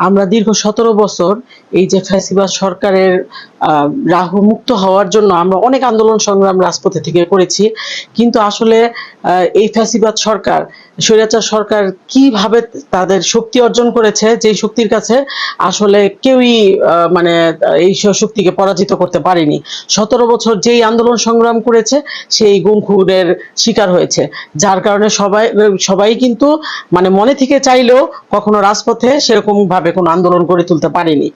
আমরা দীর্ঘ 17 বছর এই যে ফ্যাসিবাদ সরকারের রাহু মুক্ত হওয়ার জন্য আমরা অনেক আন্দোলন সংগ্রাম রাজপথে থেকে করেছি, কিন্তু আসলে এই ফ্যাসিবাদ সরকার, স্বৈরাচার সরকার কিভাবে তাদের শক্তি অর্জন করেছে, যে শক্তির কাছে আসলে কেউই মানে এই শক্তিকে পরাজিত করতে পারেনি। 17 বছর যেই আন্দোলন সংগ্রাম করেছে সেই গুম খুনের শিকার হয়েছে, যার কারণে সবাই কিন্তু মানে মনে থেকে চাইলেও কখনো রাজপথে সেরকম ভাবে কোনো আন্দোলন গড়ে তুলতে পারেনি।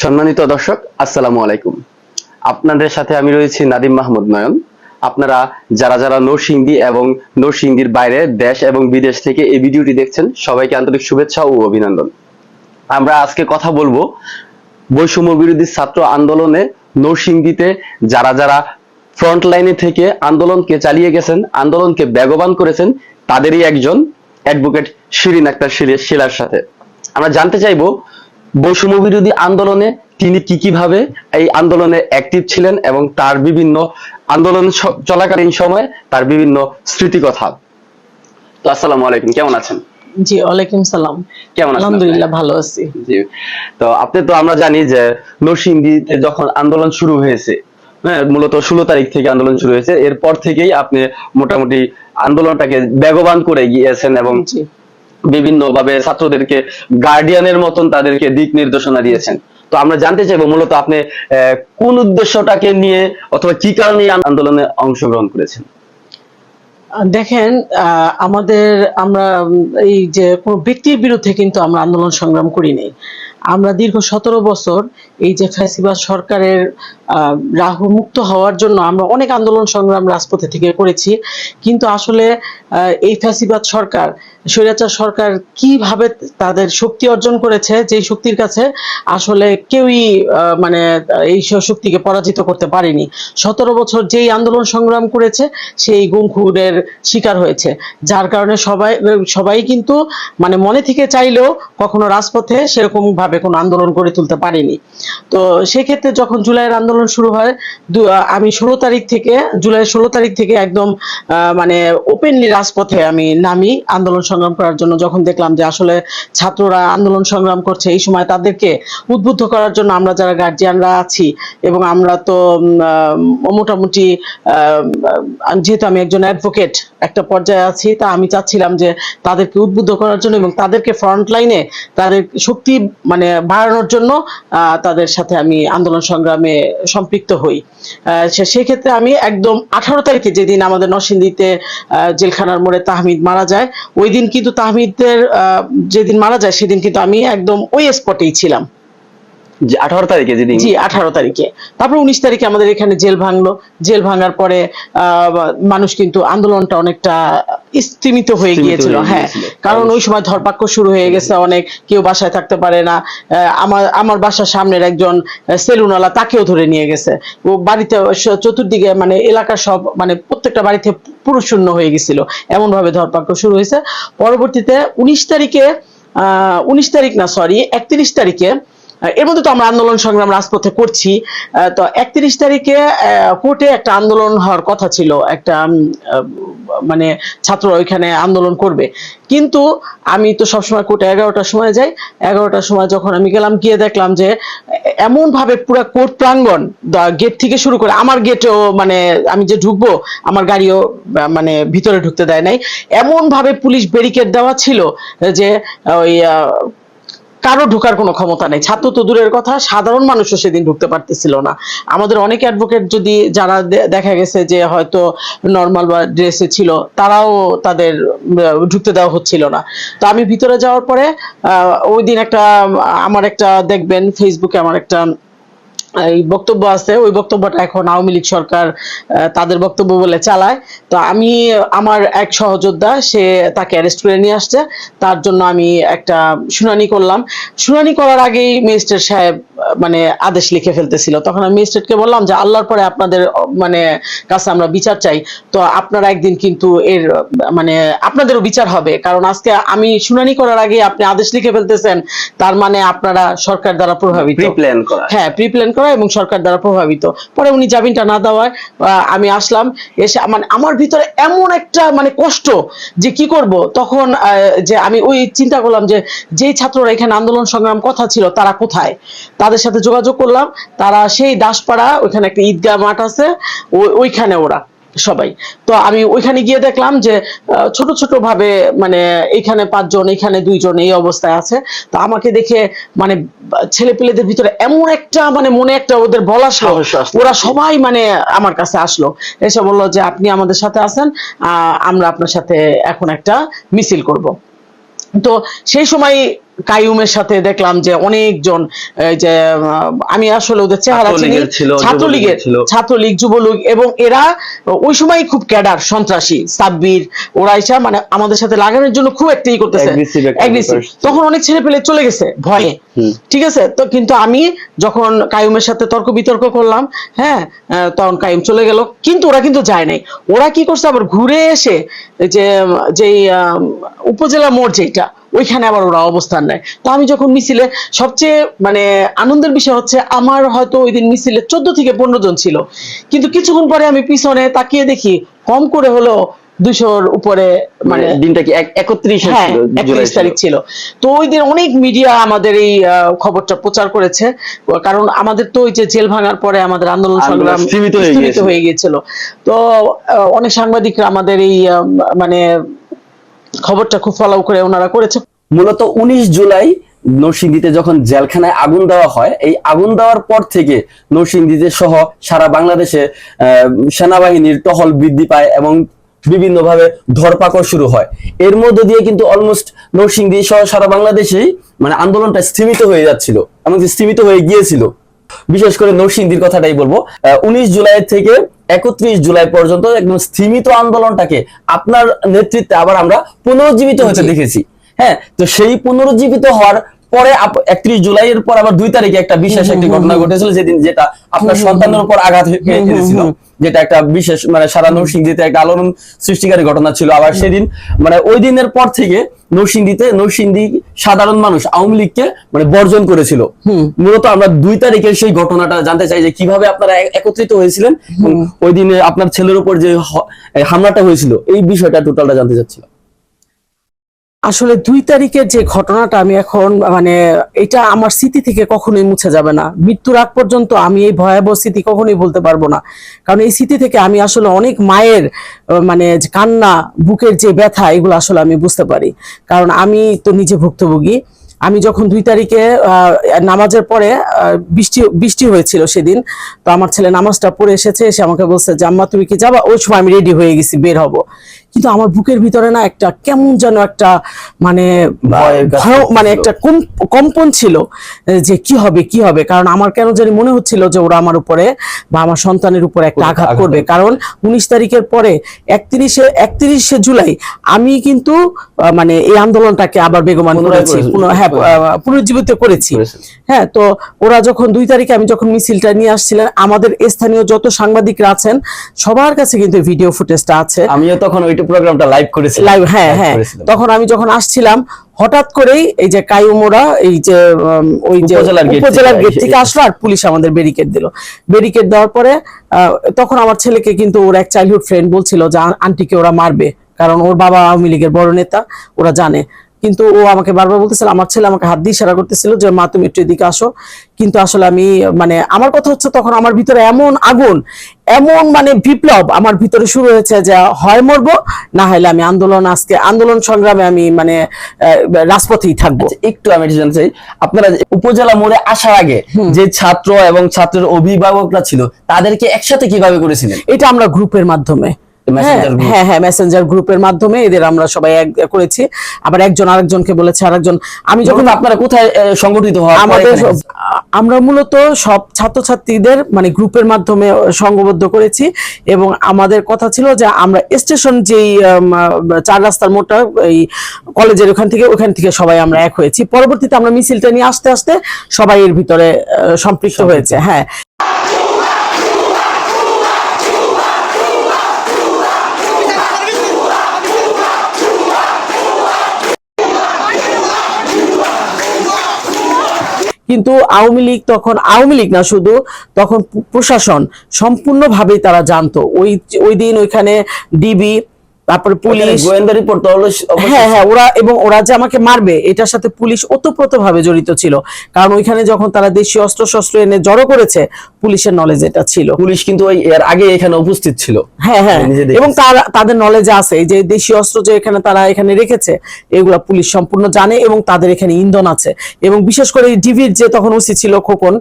সম্মানিত দর্শক, আসসালামু আলাইকুম। আপনাদের সাথে আমি রয়েছি নাদিম মাহমুদ নয়ন। আপনারা যারা নরসিংদী এবং নরসিংদীর বাইরে দেশ এবং বিদেশ থেকে এই ভিডিওটি দেখছেন, সবাইকে আন্তরিক শুভেচ্ছা ও অভিনন্দন। আমরা আজকে কথা বলবো বৈষম্য বিরোধী ছাত্র আন্দোলনে নরসিংদীতে যারা ফ্রন্ট লাইনে থেকে আন্দোলনকে চালিয়ে গেছেন, আন্দোলনকে বেগবান করেছেন, তাদেরই একজন অ্যাডভোকেট শিরিন আক্তার শিলার সাথে আমরা জানতে চাইবো বৈষম্য বিরোধী আন্দোলনে তিনি কিভাবে এই আন্দোলনে অ্যাক্টিভ ছিলেন এবং তার বিভিন্ন আন্দোলন চলাকালীন সময়ে তার বিভিন্ন স্মৃতি কথা। তো আসসালামু আলাইকুম, কেমন আছেন? জি, ওয়ালাইকুম সালাম। কেমন আছেন? আলহামদুলিল্লাহ, ভালো আছি। জি, তো আপনি তো আমরা জানি যে নরসিংদীতে যখন আন্দোলন শুরু হয়েছে, মূলত 16 তারিখ থেকে আন্দোলন শুরু হয়েছে, এরপর থেকেই আপনি মোটামুটি আন্দোলনটাকে বেগবান করে গিয়েছেন এবং বিভিন্ন ভাবে ছাত্রদেরকে গার্ডিয়ানের মতন তাদেরকে দিক নির্দেশনা দিয়েছেন। তো আমরা জানতে চাইবো মূলত আপনি কোন উদ্দেশ্যটাকে নিয়ে অথবা কি কারণে আন্দোলনে অংশগ্রহণ করেছেন? দেখেন, আমরা এই যে কোনো ব্যক্তির বিরুদ্ধে কিন্তু আমরা আন্দোলন সংগ্রাম করিনি। আমরা দীর্ঘ 17 বছর এই যে ফ্যাসিবাদ সরকারের রাহু মুক্ত হওয়ার জন্য আমরা অনেক আন্দোলন সংগ্রাম রাজপথে থেকে করেছি, কিন্তু আসলে এই ফ্যাসিবাদ সরকার, স্বৈরাচার সরকার কিভাবে তাদের শক্তি অর্জন করেছে, যে শক্তির কাছে আসলে কেউই মানে এই শক্তিকে পরাজিত করতে পারেনি। 17 বছর যেই আন্দোলন সংগ্রাম করেছে সেই গুম খুনের শিকার হয়েছে, যার কারণে সবাই কিন্তু মানে মনে থেকে চাইলেও কখনো রাজপথে সেরকম ভাবে কোনো আন্দোলন গড়ে তুলতে পারেনি। তো সেক্ষেত্রে যখন জুলাইয়ের আন্দোলন শুরু হয়, আমি জুলাইয়ের 16 তারিখ থেকে একদম মানে ওপেনলি রাজপথে আমি নামি আন্দোলন সংগ্রাম করার জন্য। যখন দেখলাম যে আসলে ছাত্ররা আন্দোলন সংগ্রাম করছে, এই সময় তাদেরকে উদ্বুদ্ধ করার জন্য আমরা যারা গার্জিয়ানরা আছি এবং আমরা তো মোটামুটি যেহেতু আমি একজন অ্যাডভোকেট একটা পর্যায়ে আছি, তা আমি চাচ্ছিলাম যে তাদেরকে উদ্বুদ্ধ করার জন্য এবং তাদেরকে ফ্রন্ট লাইনে তাদের শক্তি মানে বাড়ানোর জন্য তাদের সাথে আমি আন্দোলন সংগ্রামে সম্পৃক্ত হই। সেই ক্ষেত্রে আমি একদম 18 তারিখে, যেদিন আমাদের নরসিংদীতে জেলখানার মোড়ে তাহমিদ মারা যায়, ওই দিন কিন্তু তাহমিদের যেদিন মারা যায় সেদিন কিন্তু আমি একদম ওই স্পটেই ছিলাম। 18 তারিখে যেদিন? জি, 18 তারিখে। তারপর 19 তারিখে আমাদের এখানে জেল ভাঙলো। জেল ভাঙার পরে মানুষ কিন্তু আন্দোলনটা অনেকটা স্তীমিত হয়ে গিয়েছিল। হ্যাঁ, কারণ ওই সময় ধরপাকড় শুরু হয়ে গেছে, অনেক কেউ বাসায় থাকতে পারে না। আমার বাসার সামনের একজন সেলুনওয়ালা, তাকেও ধরে নিয়ে গেছে। ও বাড়িতে চতুর্দিকে মানে এলাকার সব মানে প্রত্যেকটা বাড়িতে পুরো শূন্য হয়ে গেছিল, এমন ভাবে ধরপাকড় শুরু হয়েছে। পরবর্তীতে 31 তারিখে এর মধ্যে তো আমরা আন্দোলন সংগ্রাম রাজপথে করছি। তো 31 তারিখে কোর্টে একটা আন্দোলন হওয়ার কথা ছিল, একটা মানে ছাত্র ওইখানে আন্দোলন করবে, কিন্তু আমি তো সবসময় কোর্টে 11টার সময় যাই। 11টার সময় যখন আমি গেলাম, গিয়ে দেখলাম যে এমন ভাবে পুরো কোর্ট প্রাঙ্গণ, গেট থেকে শুরু করে আমার গেটেও মানে আমি যে ঢুকবো আমার গাড়িও মানে ভিতরে ঢুকতে দেয় নাই, এমন ভাবে পুলিশ ব্যারিকেড দেওয়া ছিল যে ওই কারো ঢোকার কোনো ক্ষমতা নেই। ছাত্র তো দূরের কথা, সাধারণ মানুষও সেদিন ঢুকতে পারতেছিল না। আমাদের অনেক অ্যাডভোকেট যদি যারা দেখা গেছে যে হয়তো নর্মাল বা ড্রেসে ছিল, তারাও তাদের ঢুকতে দেওয়া হচ্ছিল না। তো আমি ভিতরে যাওয়ার পরে ওই দিন আমার একটা দেখবেন ফেসবুকে আমার একটা এই বক্তব্য আছে, ওই বক্তব্যটা এখন আওয়ামী লীগ সরকার তাদের বক্তব্য বলে চালায়। তো আমি আমার এক সহযোদ্ধা সে তাকে অ্যারেস্ট করে নিয়ে আসছে, তার জন্য আমি একটা শুনানি করলাম। শুনানি করার আগেই ম্যাজিস্ট্রেট সাহেব মানে আদেশ লিখে ফেলতেছিল। তখন আমি ম্যাজিস্ট্রেটকে বললাম যে আল্লাহর পরে আপনাদের মানে কাছে আমরা বিচার চাই, তো আপনারা একদিন কিন্তু এর মানে আপনাদেরও বিচার হবে, কারণ আজকে আমি শুনানি করার আগে আপনি আদেশ লিখে ফেলতেছেন, তার মানে আপনারা সরকার দ্বারা প্রভাবিত। প্রি প্ল্যান করা। হ্যাঁ, প্রি প্ল্যান করা এবং সরকার দ্বারা প্রভাবিত। পরে উনি জামিনটা না দেওয়ায় আমি আসলাম, এসে মানে আমার ভিতরে এমন একটা মানে কষ্ট যে কি করব। তখন যে আমি ওই চিন্তা করলাম যে যেই ছাত্ররা এখানে আন্দোলন সংগ্রাম কথা ছিল তারা কোথায়, তাদের সাথে যোগাযোগ করলাম। তারা সেই দাসপাড়া, ওইখানে একটা ঈদগাহ মাঠ আছে, ওইখানে ওরা সবাই। তো আমি ওইখানে গিয়ে দেখলাম যে ছোট ছোট ভাবে মানে এখানে 5 জন, এখানে 2 জন এই অবস্থায় আছে। তো আমাকে দেখে মানে ছেলে পেলেদের ভিতরে এমন একটা মানে মনে একটা ওদের বল আসলো, ওরা সবাই মানে আমার কাছে আসলো, এসে বললো যে আপনি আমাদের সাথে আছেন, আমরা আপনার সাথে এখন একটা মিছিল করব। তো সেই সময় কাইয়ুমের সাথে দেখলাম যে অনেকজন, যে আমি আসলে ওদের চেহারা চিনি, ছাত্রলীগ, যুবলীগ, এবং এরা ওই সময় খুব ক্যাডার সন্ত্রাসী সাব্বির, ওরা এসে মানে আমাদের সাথে লাগানোর জন্য খুব একটাই করতেছে, তখন অনেক ছেলে পেলে চলে গেছে ভয়ে। ঠিক আছে, তো কিন্তু আমি যখন কাইয়ুমের সাথে তর্ক বিতর্ক করলাম, হ্যাঁ, তখন কাইয়ুম চলে গেল, কিন্তু ওরা কিন্তু যায় নাই। ওরা কি করছে, আবার ঘুরে এসে যে যেই উপজেলা মোড় যেটা, ওইখানে আবার ওরা অবস্থান নেয়। তো আমি যখন মিছিলে, সবচেয়ে মানে আনন্দের বিষয় হচ্ছে আমার হয়তো ওই দিন মিছিলে 14 থেকে 15 জন ছিল, কিন্তু কিছুক্ষণ পরে আমি পিছনে তাকিয়ে দেখি কম করে হলো 200-র উপরে। মানে দিনটা কি 31 তারিখ ছিল। তো ওই দিন অনেক মিডিয়া আমাদের এই খবরটা প্রচার করেছে, কারণ আমাদের তো ওই যে জেল ভাঙার পরে আমাদের আন্দোলন সংগ্রাম স্থগিত হয়ে গিয়েছিল। তো অনেক সাংবাদিকরা আমাদের এই মানে খবরটা খুব ফলো করে ওনারা করেছে। মূলত 19 জুলাই নরসিংদীতে যখন জেলখানায় আগুন দেওয়া হয়, এই আগুন দেওয়ার পর থেকে নরসিংদীতে সহ সারা বাংলাদেশে সেনাবাহিনীর টহল বৃদ্ধি পায় এবং বিভিন্নভাবে ধরপাকড় শুরু হয়। এর মধ্য দিয়ে কিন্তু অলমোস্ট নরসিংদী সহ সারা বাংলাদেশেই মানে আন্দোলনটা স্থিমিত হয়ে যাচ্ছিল, এমনকি স্থিমিত হয়ে গিয়েছিল। বিশেষ করে নরসিংদীর কথাটাই বলবো, 19 জুলাই থেকে 31 জুলাই পর্যন্ত একদম স্থিমিত আন্দোলনটাকে আপনার নেতৃত্বে আবার আমরা পুনরুজ্জীবিত হতে দেখেছি। হ্যাঁ, তো সেই পুনরুজ্জীবিত হওয়ার পরে 31 জুলাইয়ের পর আবার 2 তারিখে একটা বিশেষ একটি ঘটনা ঘটেছিল, যেদিন যেটা আপনার সন্তানের উপর আঘাত এনেছিল, যেটা একটা বিশেষ মানে সারা নরসিংদীতে একটা আলোড়ন সৃষ্টিকারী ঘটনা ছিল। আবার সেদিন মানে ওই দিনের পর থেকে নরসিংদী সাধারণ মানুষ আওয়ামী লীগকে মানে বর্জন করেছিল। মূলত আমরা 2 তারিখের সেই ঘটনাটা জানতে চাই যে কিভাবে আপনারা একত্রিত হয়েছিলেন, ওই দিনে আপনার ছেলের উপর যে হামলাটা হয়েছিল এই বিষয়টা টোটালটা জানতে চাচ্ছিলাম। আসলে 2 তারিখের যে ঘটনাটা আমি এখন মানে এটা আমার স্মৃতি থেকে কখনোই মুছে যাবে না, মৃত্যুর আগ পর্যন্ত আমি এই ভয়াবহ স্মৃতি কখনোই বলতে পারবো না। কারণ এই স্মৃতি থেকে আমি আসলে অনেক মায়ের মানে কান্না, বুকের যে ব্যথা, এগুলো আসলে আমি বুঝতে পারি, কারণ আমি তো নিজে ভুক্তভোগী। আমি যখন 2 তারিখে নামাজের পরে বৃষ্টি হয়েছিল সেদিন, তো আমার ছেলে নামাজটা পড়ে এসেছে, এসে আমাকে বলছে যে আম্মা তুমি কি যাবা? ওই সময় আমি রেডি হয়ে গেছি, বের হব, কিন্তু আমার বুকের ভিতরে না একটা কেমন যেন একটা মানে মানে একটা কম্পন ছিল যে কি হবে, কারণ আমার কেন জানি মনে হচ্ছিল যে ওরা আমার উপরে বা আমার সন্তানের উপরে একটা আঘাত করবে। কারণ 19 তারিখের পরে 31শে জুলাই আমি কিন্তু মানে এই আন্দোলনটাকে আবার বেগমান করেছি, পুনরুজ্জীবিত করেছি। হ্যাঁ, তো ওরা যখন 2 তারিখে আমি যখন মিছিলটা নিয়ে আসছিলেন, আমাদের স্থানীয় যত সাংবাদিকরা আছেন সবার কাছে কিন্তু ভিডিও ফুটেজটা আছে। আমিও তখন ওই প্রোগ্রামটা লাইভ করেছি। হ্যাঁ, তখন আমি যখন আসছিলাম হঠাৎ করেই এই যে কাইয়ুমরা এই যে ওই যে উপজেলার গেট থেকে আসলো, আর পুলিশ আমাদের ব্যারিকেড দিল। ব্যারিকেড দেওয়ার পরে তখন আমার ছেলেকে কিন্তু ওর এক চাইল্ডহুড ফ্রেন্ড বলছিল যে আন্টিকে ওরা মারবে, কারণ ওর বাবা আওয়ামী লীগের বড় নেতা, ওরা জানে। কিন্তু ও আমাকে বারবার বলতেছিল, আমার ছেলে আমাকে হাত দিয়ে ইশারা করতেছিল যে মা তুমি একটু এদিকে আসো। কিন্তু আসলে আমি মানে আমার কথা হচ্ছে তখন আমার ভিতরে এমন আগুন, এমন মানে বিপ্লব আমার ভিতরে শুরু হয়েছে যে হয় মরবো, না হলে আমি আন্দোলন সংগ্রামে আমি মানে রাজপথেই থাকবো। একটু আমি জানতে চাই, আপনারা উপজেলা মোড়ে আসার আগে যে ছাত্র এবং ছাত্রের অভিভাবকরা ছিল তাদেরকে একসাথে কিভাবে করেছিলেন? এটা আমরা গ্রুপের মাধ্যমে হ্যাঁ হ্যাঁ, মেসেঞ্জার গ্রুপের মাধ্যমে এদের আমরা সবাই এক করেছি। আবার একজন আরেকজনকে বলেছে, আরেকজন। আমি যখন আপনারা কোথায় সংগঠিত হওয়া আমাদের আমরা মূলত সব ছাত্রছাত্রীদের মানে গ্রুপের মাধ্যমে সংঘবদ্ধ করেছি, এবং আমাদের কথা ছিল যে আমরা স্টেশন যেই 4 রাস্তার মোড়টা এই কলেজের ওখান থেকে সবাই আমরা এক হয়েছি। পরবর্তীতে আমরা মিছিলটা নিয়ে আস্তে আস্তে সবাই এর ভিতরে সম্পৃক্ত হয়েছে। হ্যাঁ, কিন্তু আওয়ামী লীগ না শুধু, তখন প্রশাসন সম্পূর্ণভাবেই তারা জানতো। ওই দিন ওইখানে ডিবি, তারপরে পুলিশ, গোয়েন্দা রিপোর্ট হ্যাঁ ওরা যে আমাকে মারবে এটার সাথে পুলিশ ওতপ্রোতভাবে জড়িত ছিল। কারণ ওইখানে যখন তারা দেশীয় অস্ত্র শস্ত্র এনে জড়ো করেছে, পুলিশের নলেজ এটা ছিল। পুলিশ কিন্তু এর আগে এখানে উপস্থিত ছিল। হ্যাঁ, এবং তাদের নলেজে আছে যে দেশীয় অস্ত্র যে তারা এখানে রেখেছে, এগুলা পুলিশ সম্পূর্ণ জানে, এবং তাদের এখানে ইন্ধন আছে। এবং বিশেষ করে ডিবির যে তখন ওসি ছিল খোকন,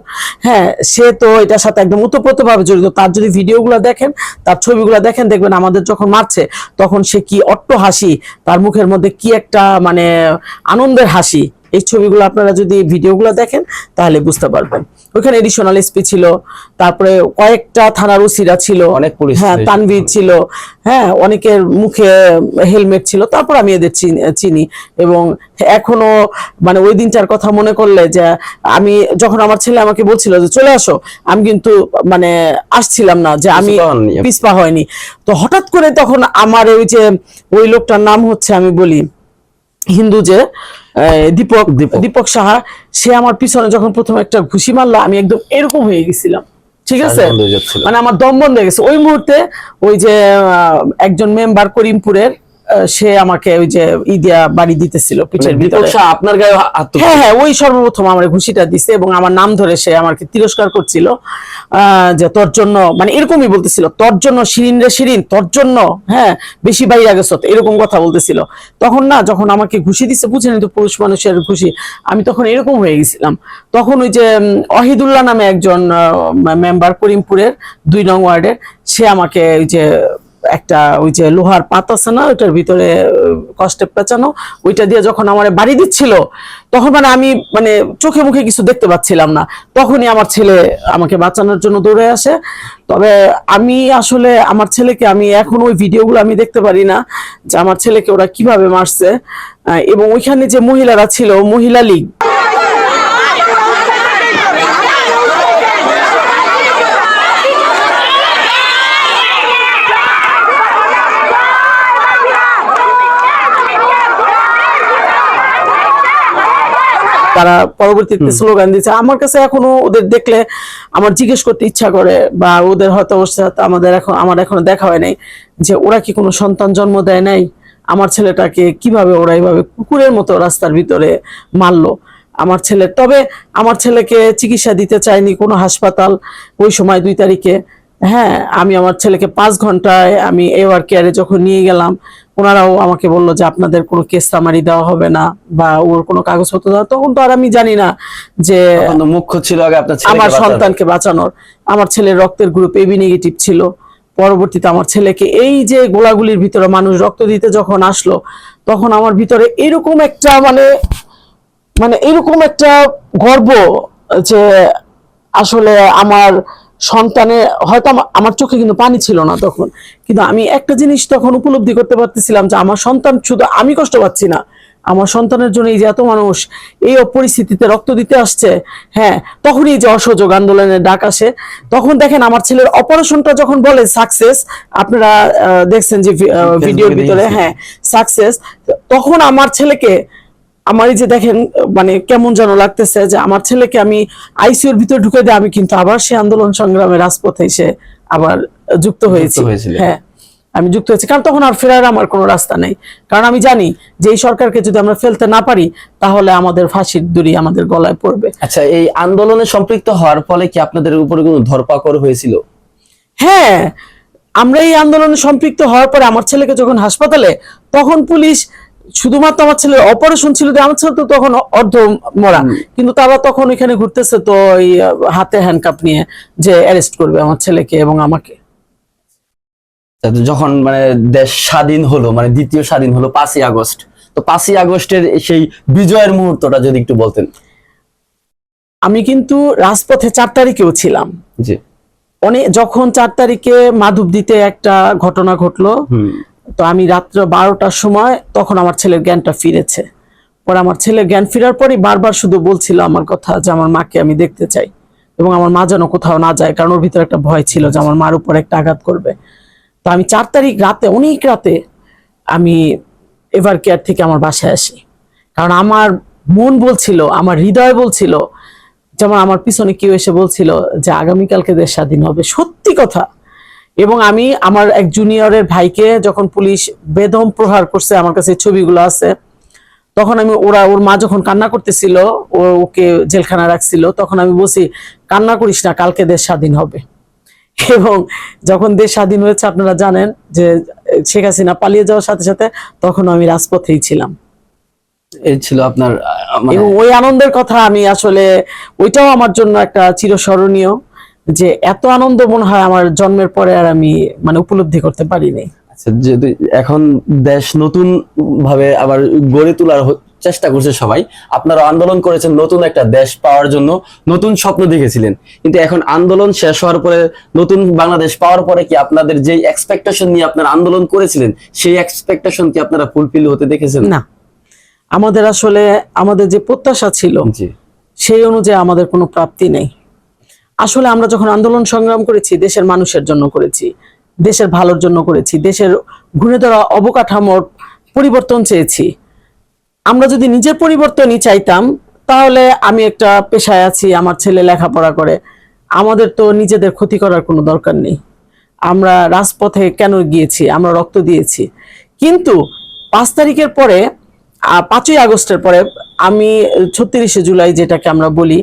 হ্যাঁ, সে তো এটার সাথে একদম ওতপ্রোতভাবে জড়িত। তার যদি ভিডিওগুলো দেখেন, তার ছবিগুলো দেখেন, দেখবেন আমাদের যখন মারছে তখন সে কি অট্ট হাসি, তার মুখের মধ্যে কি একটা মানে আনন্দের হাসি। এই ছবিগুলো আপনারা যদি ভিডিওগুলো দেখেন তাহলে বুঝতে পারবেন। ওইখানে এডিশনাল এসপি ছিল, তারপরে কয়েকটা থানার ওসিরা ছিল, অনেক পুলিশ, হ্যাঁ, তানভীর ছিল, হ্যাঁ, অনেকের মুখে হেলমেট ছিল। তারপর আমি এদের চিনি, এবং এখনো মানে ওই দিনটার কথা মনে করলে, যে আমি যখন আমার ছেলে আমাকে বলছিল যে চলে আসো, আমি কিন্তু মানে আসছিলাম না, যে আমি পিছপা হয়নি। তো হঠাৎ করে তখন আমার ওই লোকটার নাম হচ্ছে, আমি বলি হিন্দু, যে দীপক সাহা, সে আমার পিছনে যখন প্রথম একটা ঘুষি মারলো, আমি একদম এরকম হয়ে গেছিলাম, ঠিক আছে, মানে আমার দম বন্ধ হয়ে গেছে। ওই মুহূর্তে ওই যে একজন মেম্বার করিমপুরের, সে আমাকে ওই যে ইদিয়া বাড়ি দিতেছিল পিঠের ভিতরে, আপনার গায়ে হ্যাঁ, ওই সর্বপ্রথম আমার ঘুষিটা দিছে, এবং আমার নাম ধরে সে আমাকে তিরস্কার করছিল, যে তোর জন্য, মানে এরকমই বলতেছিল, তোর জন্য শিরিন রে শিরিন, তোর জন্য, হ্যাঁ, বেশি বাইরে গেছ, এরকম কথা বলতেছিল। তখন না, যখন আমাকে ঘুষি দিচ্ছে, বুঝেনি তো পুরুষ মানুষের ঘুষি, আমি তখন এরকম হয়ে গেছিলাম। তখন ওই যে ওয়াহিদুল্লাহ নামে একজন মেম্বার করিমপুরের 2 নং ওয়ার্ডের, সে আমাকে ওই যে একটা ওই যে লোহার পাত আছে না, ওইটার ভিতরে কষ্টে পেঁচানো, ওইটা দিয়ে যখন আমার বাড়ি দিচ্ছিল, তখন মানে আমি মানে চোখে মুখে কিছু দেখতে পাচ্ছিলাম না। তখনই আমার ছেলে আমাকে বাঁচানোর জন্য দৌড়ে আসে। তবে আমি আসলে আমার ছেলেকে, আমি এখন ওই ভিডিওগুলো আমি দেখতে পারি না যে আমার ছেলেকে ওরা কিভাবে মারছে। এবং ওইখানে যে মহিলারা ছিল, মহিলা লীগ, তারা পরবর্তীতে স্লোগান দিচ্ছে। আমার কাছে এখনো ওদের দেখলে আমার জিজ্ঞেস করতে ইচ্ছা করে, বা ওদের হয়তো ওর সাথে আমার এখনো দেখা হয় নাই, যে ওরা কি কোনো সন্তান জন্ম দেয় নাই? আমার ছেলেটাকে কিভাবে ওরা এইভাবে কুকুরের মতো রাস্তার ভিতরে মারলো আমার ছেলে। তবে আমার ছেলেকে চিকিৎসা দিতে চাইনি কোনো হাসপাতাল ওই সময় 2 তারিখে। হ্যাঁ, আমি আমার ছেলেকে 5 ঘন্টায় আমি এওয়ার কেয়ারে যখন নিয়ে গেলাম, ওনারাও আমাকে বললো যে আপনাদের কোনো কেস সামারি দেওয়া হবে না, বা ওর কোনো কাগজপত্র দেওয়া। তখন তো আর আমি জানি না যে মুখ্য ছিল আগে আপনার আমার সন্তানকে বাঁচানোর। আমার ছেলের রক্তের গ্রুপ এবি নেগেটিভ ছিল। পরবর্তীতে আমার ছেলেকে এই যে গোলাগুলির ভিতরে মানুষ রক্ত দিতে যখন আসলো, তখন আমার ভিতরে এরকম একটা মানে এরকম একটা গর্ব, যে আসলে আমার সন্তানের, হয়তো আমার চোখে কিন্তু পানি ছিল না তখন, কিন্তু আমি একটা জিনিস তখন উপলব্ধি করতে পারতেছিলাম, যে আমার সন্তান, শুধু আমি কষ্ট পাচ্ছি না, আমার সন্তানের জন্য এই যে এত মানুষ এই পরিস্থিতিতে রক্ত দিতে আসছে। হ্যাঁ, তখনই যে অসহযোগ আন্দোলনের ডাক আসে। তখন দেখেন আমার ছেলের অপারেশনটা যখন বলে সাকসেস, আপনারা দেখছেন যে ভিডিওর ভিতরে, হ্যাঁ, সাকসেস, তখন আমার ছেলেকে, আমার এই যে দেখেন মানে কেমন যেন লাগতেছে, যে আমার ছেলেকে আমি আইসিইউর ভিতরে ঢুকে দিয়ে আমি কিন্তু আবার সে আন্দোলন সংগ্রামে রাজপথে এসে আবার যুক্ত হয়েছি। হ্যাঁ, আমি যুক্ত হয়েছি, কারণ তখন আর ফেরার আমার কোনো রাস্তা নেই। কারণ আমি জানি যে এই সরকারকে যদি আমরা ফেলতে না পারি, তাহলে আমাদের ফাঁসির দড়ি আমাদের গলায় পড়বে। আচ্ছা, এই আন্দোলনে সম্পৃক্ত হওয়ার ফলে কি আপনাদের উপরে কোনো ধরপাকড় হয়েছিল? হ্যাঁ, আমরা এই আন্দোলনে সম্পৃক্ত হওয়ার পরে আমার ছেলেকে যখন হাসপাতালে, তখন পুলিশ শুধুমাত্র আমার ছেলের অপারেশন ছিল, আমার ছেলে তো তখন অর্ধ মরা, কিন্তু তারা তখন এখানে ঘুরতেছে, তো ওই হাতে হ্যান্ডকাপ নিয়ে যে অ্যারেস্ট করবে আমার ছেলেকে এবং আমাকে। যখন মানে দেশ স্বাধীন হলো, মানে দ্বিতীয় স্বাধীন হলো 5ই আগস্ট, তো 5ই আগস্টের সেই বিজয়ের মুহূর্তটা যদি একটু বলতেন। আমি কিন্তু রাজপথে 4 তারিখেও ছিলাম। জি। যখন 4 তারিখে মাধবদীতে একটা ঘটনা ঘটলো, তো আমি রাত্র 12টার সময়, তখন আমার ছেলের জ্ঞানটা ফিরেছে। পরে আমার ছেলের জ্ঞান ফেরার পরই বারবার শুধু বলছিল আমার কথা, যে আমার মাকে আমি দেখতে চাই এবং আমার মা যেন কোথাও না যায়, কারণ ওর ভিতরে একটা ভয় ছিল যে আমার মার উপর একটা আঘাত করবে। তো আমি 4 তারিখ রাতে, অনেক রাতে আমি এভার কেয়ার থেকে আমার বাসায় আসি, কারণ আমার মন বলছিল, আমার হৃদয় বলছিল, যেমন আমার পিছনে কেউ এসে বলছিল যে আগামীকালকে দেশ স্বাধীন হবে, সত্যি কথা। এবং আমি আমার এক জুনিয়রের ভাইকে যখন পুলিশ বেদম প্রহার করছে, আমার কাছে ছবিগুলো আছে, তখন আমি ওর মা যখন কান্না করতেছিল, ওকে জেলখানা রাখছিল, তখন আমি বলছি কান্না করিস না, কালকে দেশ স্বাধীন হবে। এবং যখন দেশ স্বাধীন হয়েছে, আপনারা জানেন যে শেখ হাসিনা পালিয়ে যাওয়ার সাথে সাথে তখন আমি রাজপথেই ছিলাম। এই ছিল আপনার এবং ওই আনন্দের কথা আমি আসলে, ওইটাও আমার জন্য একটা চিরস্মরণীয়, যে এত আনন্দ মনে হয় আমার জন্মের পরে আর আমি মানে উপলব্ধি করতে পারিনি। আচ্ছা, যেহেতু এখন দেশ নতুন ভাবে আবার গড়ে তোলার চেষ্টা করছে সবাই, আপনারা আন্দোলন করেছেন নতুন একটা দেশ পাওয়ার জন্য, নতুন স্বপ্ন দেখেছিলেন, কিন্তু এখন আন্দোলন শেষ হওয়ার পরে, নতুন বাংলাদেশ পাওয়ার পরে কি আপনাদের যে এক্সপেকটেশন নিয়ে আপনারা আন্দোলন করেছিলেন, সেই এক্সপেকটেশন কি আপনারা ফুলফিল হতে দেখেছেন? না, আমাদের আসলে আমাদের যে প্রত্যাশা ছিল সেই অনুযায়ী আমাদের কোনো প্রাপ্তি নেই। আসলে আমরা যখন আন্দোলন সংগ্রাম করেছি, দেশের মানুষের জন্য করেছি, দেশের ভালোর জন্য করেছি, দেশের ঘুরে ধরা অবকাঠামোর পরিবর্তন চেয়েছি। আমরা যদি নিজের পরিবর্তনই চাইতাম, তাহলে আমি একটা পেশায় আছি, আমার ছেলে লেখাপড়া করে, আমাদের তো নিজেদের ক্ষতি করার কোনো দরকার নেই। আমরা রাজপথে কেন গিয়েছি? আমরা রক্ত দিয়েছি। কিন্তু 5 তারিখের পরে, 5ই আগস্টের পরে, আমি 36শে জুলাই যেটাকে আমরা বলি,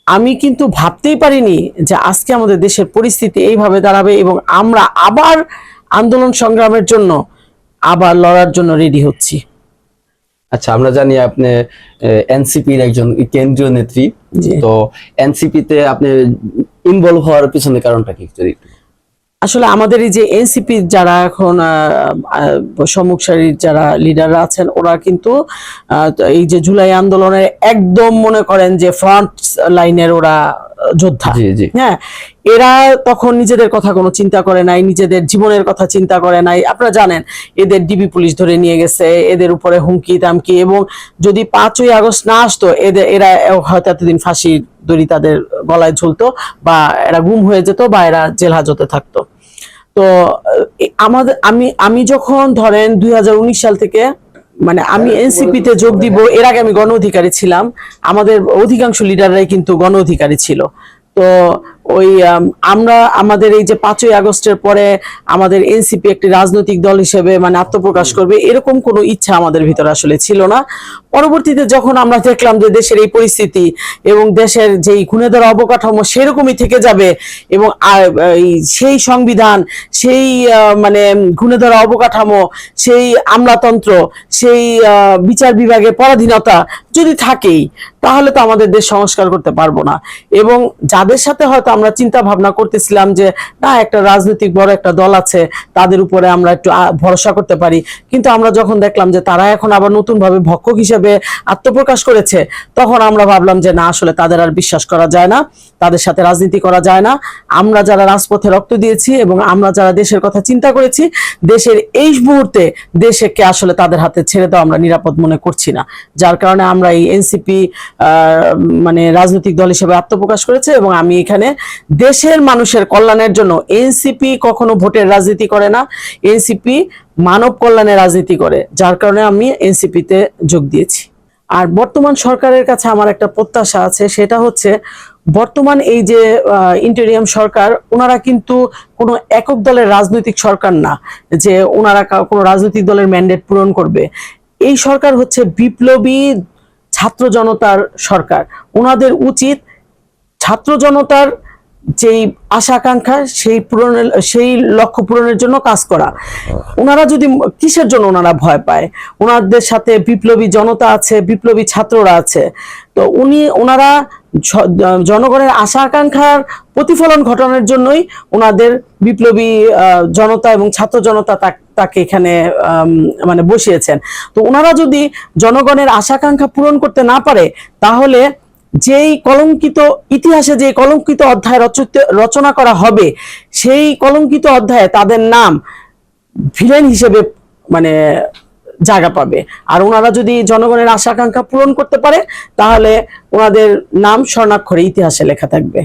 আমি কিন্তু ভাবতেই পারিনি যে আজকে আমাদের দেশের পরিস্থিতি এইভাবে দাঁড়াবে এবং আমরা আবার আন্দোলন সংগ্রামের জন্য আবার লড়ার জন্য রেডি হচ্ছি। আচ্ছা, আমরা জানি আপনি এনসিপির একজন কেন্দ্রীয় নেত্রী, তো এনসিপিতে আপনি ইনভলভ হওয়ার পিছনে কারণটা কি? আসলে আমাদের এই যে এনসিপি যারা এখন সম্মুখ সারির যারা লিডাররা আছেন, ওরা কিন্তু এই যে জুলাই আন্দোলনের একদম মনে করেন যে ফ্রন্ট লাইনের ওরা যোদ্ধা। হ্যাঁ, এরা তখন নিজেদের কথা কোনো চিন্তা করে নাই, নিজেদের জীবনের কথা চিন্তা করে নাই। আপনারা জানেন এদের ডিবি পুলিশ ধরে নিয়ে গেছে, এদের উপরে হুমকি দামকি, এবং যদি 5ই আগস্ট না আসতো, এরা হয়তো এতদিন ফাঁসির দড়ি তাদের গলায় ঝুলতো, বা এরা গুম হয়ে যেত, বা এরা জেল হাজতে থাকতো। তো আমি যখন ধরেন 2019 সাল থেকে, মানে আমি এনসিপিতে যোগ দিব, এর আগে আমি গণ অধিকারী ছিলাম। আমাদের অধিকাংশ লিডাররাই কিন্তু গণ অধিকারী ছিল। তো ওই আমরা আমাদের এই যে 5ই আগস্টের পরে আমাদের এনসিপি একটি রাজনৈতিক দল হিসেবে মানে আত্মপ্রকাশ করবে, এরকম কোনো ইচ্ছা আমাদের ভিতরে আসলে ছিল না। পরবর্তীতে যখন আমরা দেখলাম যে দেশের এই পরিস্থিতি এবং দেশের যেই খুনে ধরা অবকাঠামো সেরকমই থেকে যাবে, এবং সেই সংবিধান, সেই মানে খুনে ধরা অবকাঠামো, সেই আমলাতন্ত্র, সেই বিচার বিভাগের পরাধীনতা যদি থাকেই, তাহলে তো আমাদের দেশ সংস্কার করতে পারবো না। এবং যাদের সাথে হয়তো আমরা চিন্তা ভাবনা করতেছিলাম যে না, একটা রাজনৈতিক বড় একটা দল আছে, তাদের উপরে আমরা একটু ভরসা করতে পারি, কিন্তু আমরা যখন দেখলাম যে তারা এখন আবার নতুন ভাবে ভক্ষক হিসেবে আত্মপ্রকাশ করেছে, তখন আমরা ভাবলাম যে না, আসলে তাদের আর বিশ্বাস করা যায় না, তাদের সাথে রাজনীতি করা যায় না। আমরা যারা রাজপথে রক্ত দিয়েছি এবং আমরা যারা দেশের কথা চিন্তা করেছি, দেশের এই মুহূর্তে দেশকে আসলে তাদের হাতে ছেড়ে দেওয়া আমরা নিরাপদ মনে করছি না। যার কারণে আমরা এই এনসিপি মানে রাজনৈতিক দল হিসেবে আত্মপ্রকাশ করেছে, এবং আমি এখানে দেশের মানুষের কল্যাণের জন্য, এনসিপি কখনো ভোটের রাজনীতি করে না, এনসিপি মানব কল্যাণের রাজনীতি করে, যার কারণে আমি এনসিপিতে যোগ দিয়েছি। আর বর্তমান সরকারের কাছে আমার একটা প্রত্যাশা আছে, সেটা হচ্ছে বর্তমান এই যে ইন্টেরিয়াম সরকার, ওনারা কিন্তু কোনো একক দলের রাজনৈতিক সরকার না যে ওনারা কোনো রাজনৈতিক দলের ম্যান্ডেট পূরণ করবে। এই সরকার হচ্ছে বিপ্লবী ছাত্র জনতার সরকার। ওনাদের উচিত ছাত্র জনতার যেই আশা আকাঙ্ক্ষা সেই লক্ষ্য পূরণের জন্য কাজ করা। ওনারা যদি কিসের জন্য ওনারা ভয় পায়? ওনাদের সাথে বিপ্লবী জনতা আছে, বিপ্লবী ছাত্ররা আছে। তো ওনারা জনগণের আশা আকাঙ্ক্ষার প্রতিফলন ঘটানোর জন্যই ওনাদের বিপ্লবী জনতা এবং ছাত্র জনতা তাকে এখানে মানে বসিয়েছেন। তো ওনারা যদি জনগণের আশা আকাঙ্ক্ষা পূরণ করতে না পারে, তাহলে যেই কলঙ্কিত ইতিহাসে যে কলঙ্কিত অধ্যায় রচনা করা হবে, সেই কলঙ্কিত অধ্যায়ে তাদের নাম ভিলেন হিসেবে মানে জায়গা পাবে। আর ওনারা যদি জনগণের আশা আকাঙ্ক্ষা পূরণ করতে পারে, তাহলে ওনাদের নাম স্বর্ণাক্ষরে ইতিহাসে লেখা থাকবে।